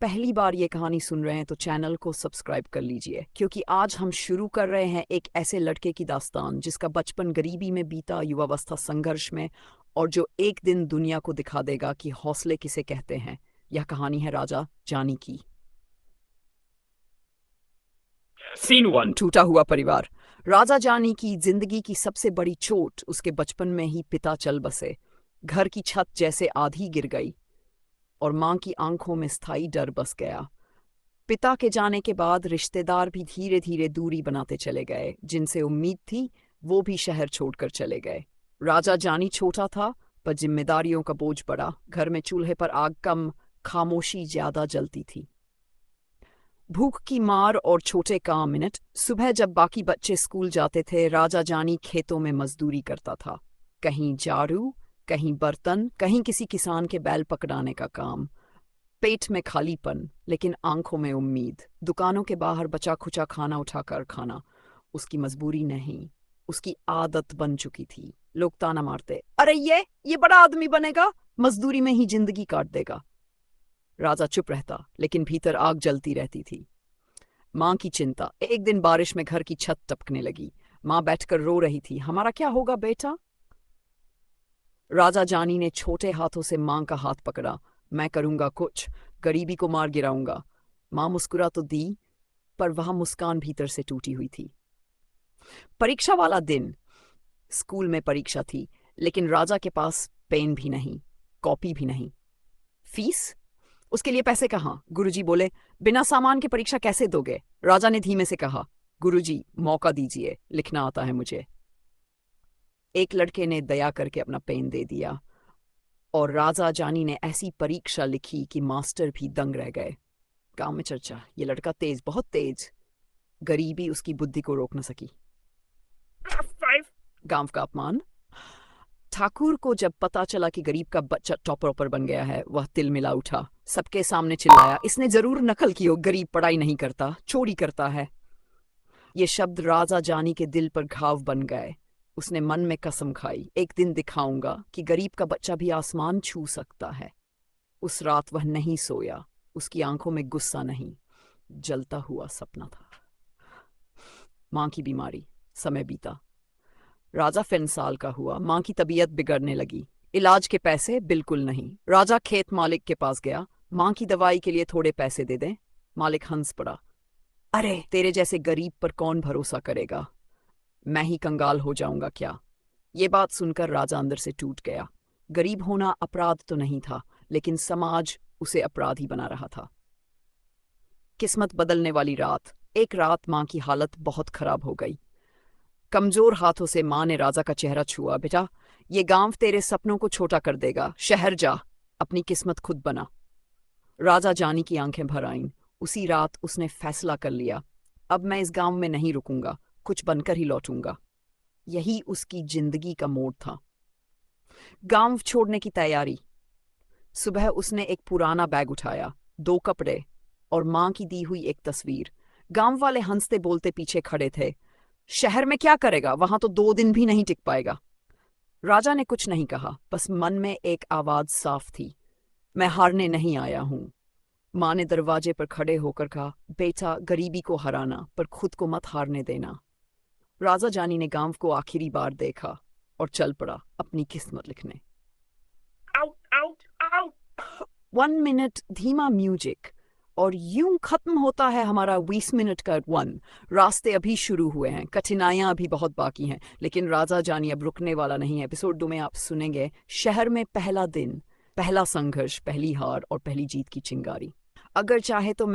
पहली बार ये कहानी सुन रहे हैं तो चैनल को सब्सक्राइब कर लीजिए, क्योंकि आज हम शुरू कर रहे हैं एक ऐसे लड़के की दास्तान जिसका बचपन गरीबी में बीता, युवावस्था संघर्ष में, और जो एक दिन दुनिया को दिखा देगा कि हौसले किसे कहते हैं। यह कहानी है राजा जानी की। सीन 1। टूटा हुआ परिवार। राजा जानी की जिंदगी की सबसे बड़ी चोट उसके बचपन में ही पिता चल बसे। घर की छत जैसे आधी गिर गई और मां की आंखों में स्थायी डर बस गया। पिता के जाने के बाद रिश्तेदार भी धीरे धीरे दूरी बनाते चले गए। जिनसे उम्मीद थी वो भी शहर छोड़कर चले गए। राजा जानी छोटा था, पर जिम्मेदारियों का बोझ बढ़ा। घर में चूल्हे पर आग कम, खामोशी ज्यादा जलती थी। भूख की मार और छोटे काम मिनट। सुबह जब बाकी बच्चे स्कूल जाते थे, राजा जानी खेतों में मजदूरी करता था। कहीं झाड़ू, कहीं बर्तन, कहीं किसी किसान के बैल पकड़ाने का काम। पेट में खालीपन, लेकिन आंखों में उम्मीद। दुकानों के बाहर बचा खुचा खाना उठाकर खाना उसकी मजबूरी नहीं, उसकी आदत बन चुकी थी। लोग ताना मारते, अरे ये बड़ा आदमी बनेगा, मजदूरी में ही जिंदगी काट देगा। राजा चुप रहता, लेकिन भीतर आग जलती रहती थी। मां की चिंता। एक दिन बारिश में घर की छत टपकने लगी। मां बैठकर रो रही थी, हमारा क्या होगा बेटा? राजा जानी ने छोटे हाथों से मां का हाथ पकड़ा। मैं करूंगा कुछ, गरीबी को मार गिराऊंगा। मां मुस्कुरा तो दी, पर वह मुस्कान भीतर से टूटी हुई थी। परीक्षा वाला दिन। स्कूल में परीक्षा थी, लेकिन राजा के पास पेन भी नहीं, कॉपी भी नहीं। फीस? उसके लिए पैसे कहाँ? गुरुजी बोले, बिना सामान के परीक्षा कैसे दोगे? राजा ने धीमे से कहा, गुरुजी मौका दीजिए, लिखना आता है मुझे। एक लड़के ने दया करके अपना पेन दे दिया और राजा जानी ने ऐसी परीक्षा लिखी कि मास्टर भी दंग रह गए। गांव में चर्चा, ये लड़का तेज, बहुत तेज। गरीबी उसकी बुद्धि को रोक न सकी। 5। गांव का अपमान। ठाकुर को जब पता चला कि गरीब का बच्चा टॉपर बन गया है, वह तिल मिला उठा। सबके सामने चिल्लाया, इसने जरूर नकल की हो, गरीब पढ़ाई नहीं करता, चोरी करता है। ये शब्द राजा जानी के दिल पर घाव बन गए। उसने मन में कसम खाई, एक दिन दिखाऊंगा कि गरीब का बच्चा भी आसमान छू सकता है। उस रात वह नहीं सोया। उसकी आंखों में गुस्सा नहीं, जलता हुआ सपना था। मां की बीमारी। समय बीता। राजा फिर साल का हुआ। मां की तबीयत बिगड़ने लगी। इलाज के पैसे बिल्कुल नहीं। राजा खेत मालिक के पास गया, मां की दवाई के लिए थोड़े पैसे दे दें। मालिक हंस पड़ा, अरे तेरे जैसे गरीब पर कौन भरोसा करेगा? मैं ही कंगाल हो जाऊंगा क्या? ये बात सुनकर राजा अंदर से टूट गया। गरीब होना अपराध तो नहीं था, लेकिन समाज उसे अपराधी बना रहा था। किस्मत बदलने वाली रात। एक रात मां की हालत बहुत खराब हो गई। कमजोर हाथों से मां ने राजा का चेहरा छुआ, बेटा ये गांव तेरे सपनों को छोटा कर देगा, शहर जा, अपनी किस्मत खुद बना। राजा जानी की आंखें भर आईं। उसी रात उसने फैसला कर लिया, अब मैं इस गांव में नहीं रुकूंगा, कुछ बनकर ही लौटूंगा। यही उसकी जिंदगी का मोड़ था। गांव छोड़ने की तैयारी। सुबह उसने एक पुराना बैग उठाया, 2 कपड़े और मां की दी हुई एक तस्वीर। गांव वाले हंसते बोलते पीछे खड़े थे, शहर में क्या करेगा, वहां तो 2 दिन भी नहीं टिक पाएगा। राजा ने कुछ नहीं कहा, बस मन में एक आवाज साफ थी, मैं हारने नहीं आया हूं। मां ने दरवाजे पर खड़े होकर कहा, बेटा गरीबी को हराना, पर खुद को मत हारने देना। राजा जानी ने गांव को आखिरी बार देखा और चल पड़ा अपनी किस्मत लिखने। Out out out. 1 मिनट धीमा म्यूजिक, और यूं खत्म होता है हमारा 20 मिनट का 1। रास्ते अभी शुरू हुए हैं, कठिनाइयां अभी बहुत बाकी हैं, लेकिन राजा जानी अब रुकने वाला नहीं है। एपिसोड 2 में आप सुनेंगे शहर में पहला दिन, पहला संघर्ष, पहली हार और पहली जीत की चिंगारी। अगर चाहे तो